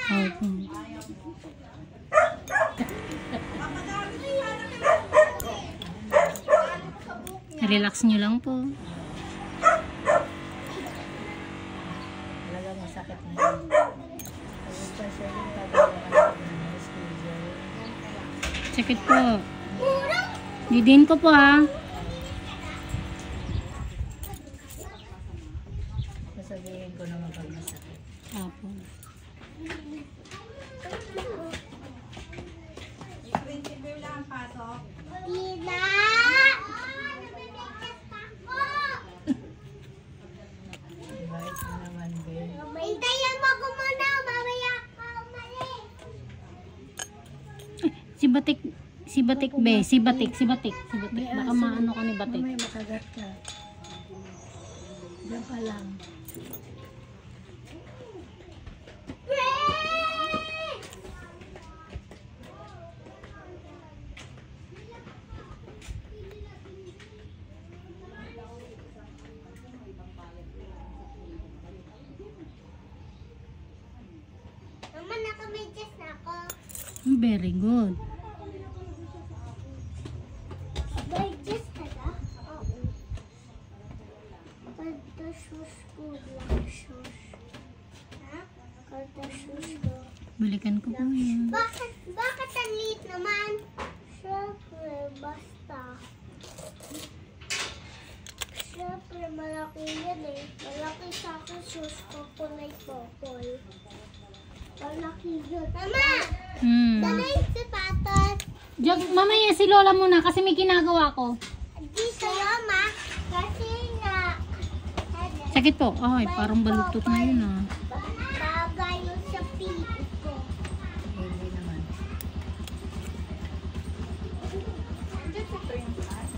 Opo. Relax nyo lang po. Talaga masakit na yun. Especially pag wala ng schedule. Sakit po. Didin ko po ha. Sasabihin ko naman pag masakit. Opo. Bakit na naman, babe? Hintayin mo ko muna, mamaya ka umalis. Si Batik be, si Batik. Baka maano ka ni Batik. Mamaya makagat ka. Diyan pa lang. Mama, nakamedyas na ako. Very good. Medyas ka na? Oo. Kada shoes ko lang, shoes. Ha? Kada shoes ko. Balikan ko po yan. Bakit ang liit naman? Siyempre, basta. Siyempre, malaki yan eh. Malaki sa akin shoes ko, kulay purple. Malaki yun. Mama! Dala yung sapatos. Mamaya si Lola muna kasi may ginagawa ko. Dito, Mama. Kasi na... Sakit po. Ay, parang baluktot na yun ah. Bagay yun sa pipi ko. Hindi naman.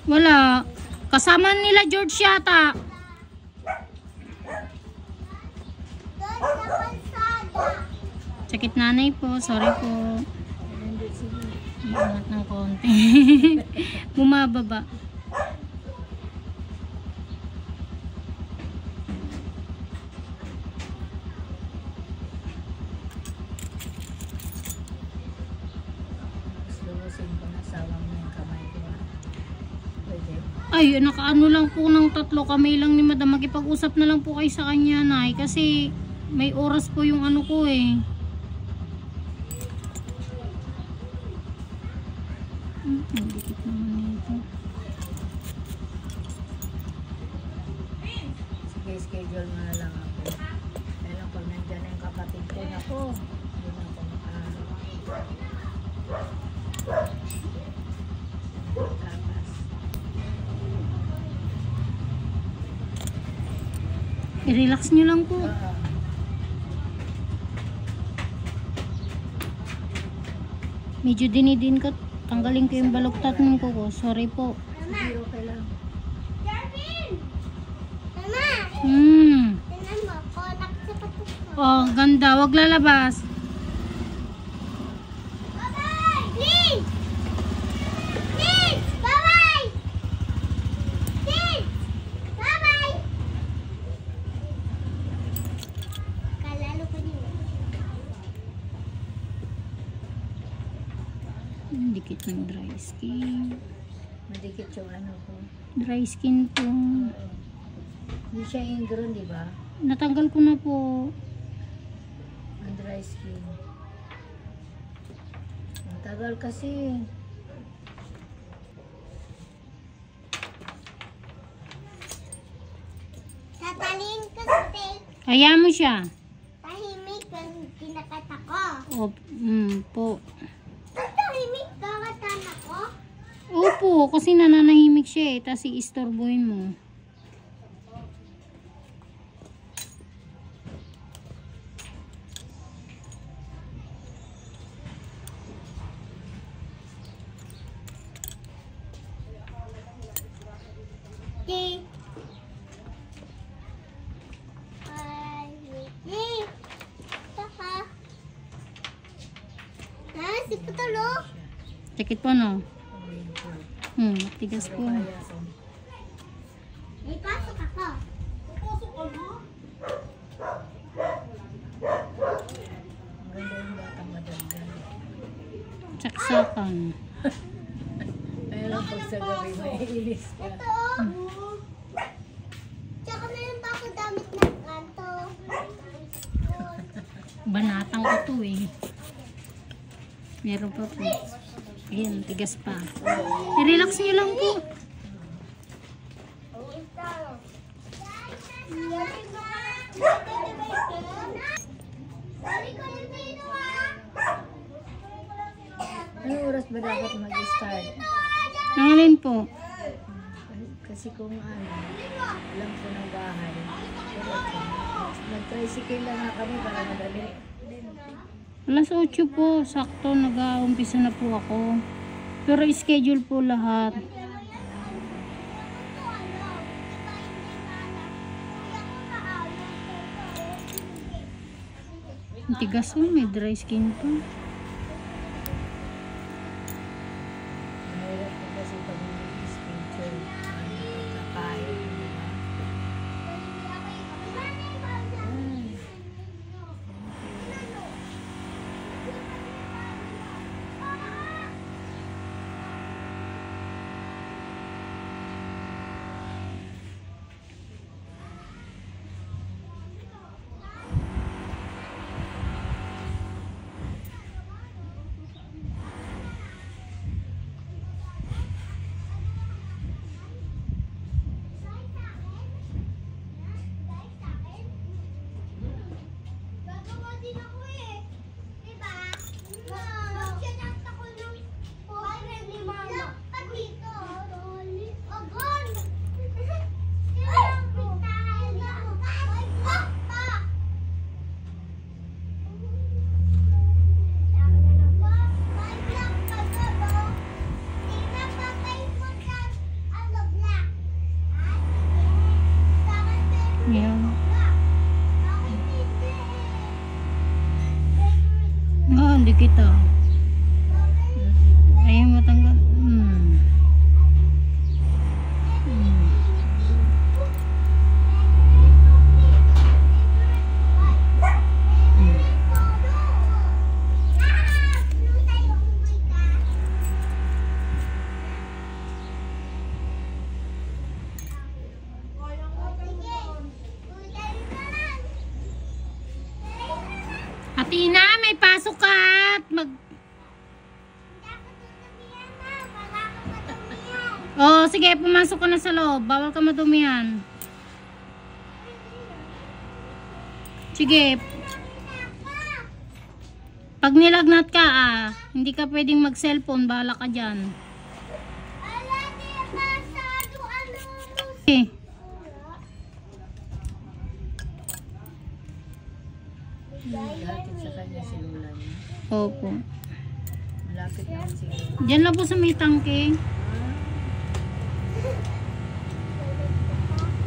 Wala. Kasama nila George yata. Doon sa kalsada. Sakit nanay po. Sorry po. Iangat ng konti. Bumababa. Lulusin ko na sawang yung kamay ko. Pwede. Ay, nakaano lang po ng 3 kamay lang ni Madam. Makipag-usap na lang po kayo sa kanya, Nay. Kasi may oras po yung ano ko eh. Ang dikit naman nito. Sige, schedule mo na lang ako. Kaya lang pag nandyan na yung kapatid ko, naku, hindi na ako makaano. Tapas. I-relax nyo lang po. Medyo dinidin ko. Tanggalin ko yung baluktot ng kuko. Sorry po. Sige, okay lang. Darwin! Mama! Tingnan mo ako. Nakasapatos ko. Oh, ganda. Wag lalabas. Bye-bye! Please! Please! Bye-bye! Please! Bye-bye! Kalalo pa niyo. Ang dikit ng dry skin. Madikit yung ano ko. Dry skin po. Hindi siya ingrown, di ba? Natanggal ko na po. Ang dry skin. Ang tagal kasi. Tatalin ko sa tape. Kaya mo siya. Tahimik ang kinakata ko. O, po. Tahimik kakatan ako. Opo, kasi nananahimik siya eh. Tapos i-istorbohin mo. Okay. Si Putalo. Sakit po no? Tigas po. May pasok ako. bagsakan. Kaya lang pag sa gabi maiinis ka. Tsaka meron pa ako damit na kanto. Banatang ko to eh. Meron pa po. Ayan, tigas pa. I-relax nyo lang po. Anong oras ba dapat mag-start? Ang alin po? Kasi kung ano, alam ko ng bahay. Nag-tricycle lang nga kami para madali. Alas 8 po. Sakto, nag-uumpisa na po ako. Pero schedule po lahat. Ang tigas mo, may dry skin pa. Mahirap po kasi pag schedule. Kakain, di ba? Gagawa din ako eh. Diba? Mag-chat ako ng boyfriend ni Mama. Pag dito. Agon! Kailangan pintahan na. Ay, pa! Yan. Ah, hindi kita. Ayaw matanggal. Atina, may pasok ka at Oh, sige, pumasok ka na sa loob. Bawal ka madumihan. Sige. Pag nilagnat ka, hindi ka pwedeng mag-cellphone. Bahala ka dyan. Okay. Hatid sa kanya si Lola niya. Opo. Malapit naman si Lola. Diyan lang po sa may tangke.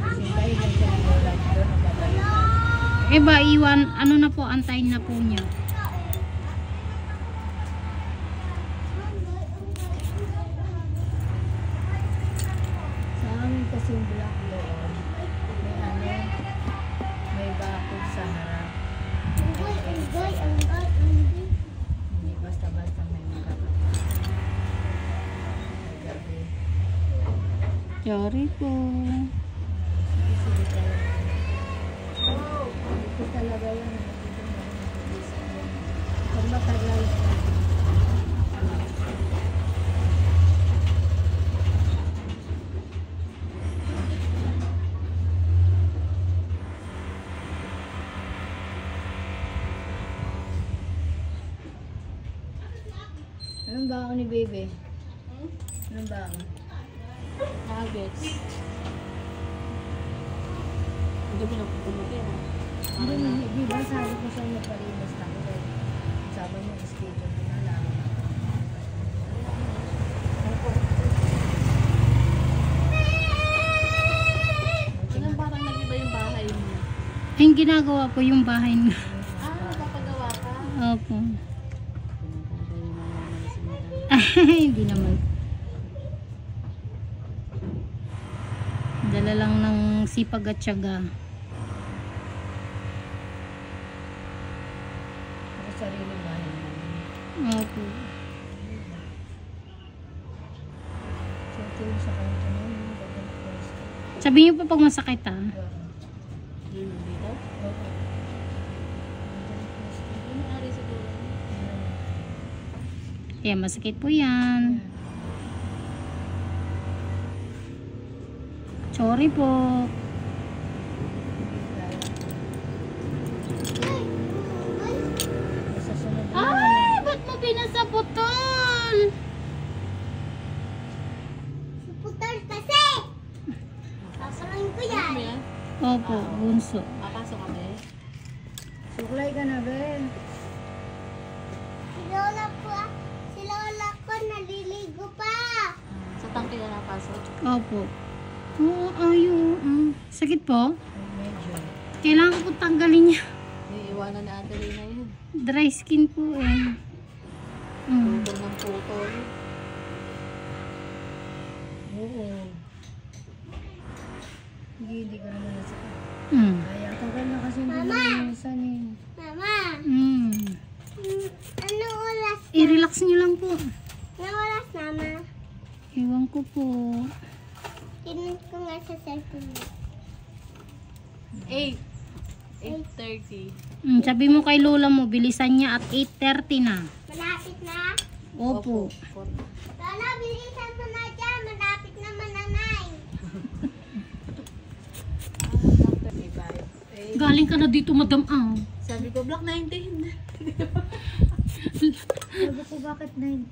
Kasi tayo lang siya ni Lola. Doon ang babalik. Eh ba, iwan, ano na po, antayin na po niya. Sa amin kasing black doon, may ano, may bakod sa harap. Hindi basta-basta may makakapit. Gabi. Sorry po. Sige talaga. Ito talaga yun. Pag matagal siya. Anong ba ako ni Bebe? Anong ba ako? Nuggets. Hindi ba sabi ko siya magpalinis na ako dahil sabi mo schedule mo na lang. Anong parang nag-iba yung bahay mo? Yung ginagawa ko yung bahay na. Napapagawa ka? Opo. Hindi naman. Dala lang ng sipag at tiyaga. Ako sarili bahay namin. Opo. doon sa kanto na yun. Dapat pwesto. Sabi niyo po pag masakit ah. Yun dito. Oo. Dapat pwesto. Ano ari siguro? Kaya masakit po yan. Sorry po. Sa sunod na. Ay, ba't mo pinasaputol? Putol kasi! Sasaluhin ko Ano yan. mo yan? Opo, bunso. Papasok kami. Suklay ka na, Ben. Si Lola ko naliligo pa. Sa tangke na napasok. Opo. Oo, ayo. Sakit po? Medyo. Kailangan ko tanggalin niya. Iiwanan na ate Rina yun. Dry skin po eh. Putol ng putol. Oo. Hindi ka naman nasakit. Kaya tagal na kasi hindi nalinisan eh. Mama, ano oras? I-relax niyo lang po. Ano oras, Mama? Ewan ko po. Tinan ko nga sa cellphone mo. 8. 8:30. Sabi mo kay lola mo, bilisan niya at 8:30 na. Malapit na? Opo. Lola, bilisan mo na dyan. Malapit na mananay. Galing ka na dito, madam. Sabi ko, block 19. Sabi ko bakit 9?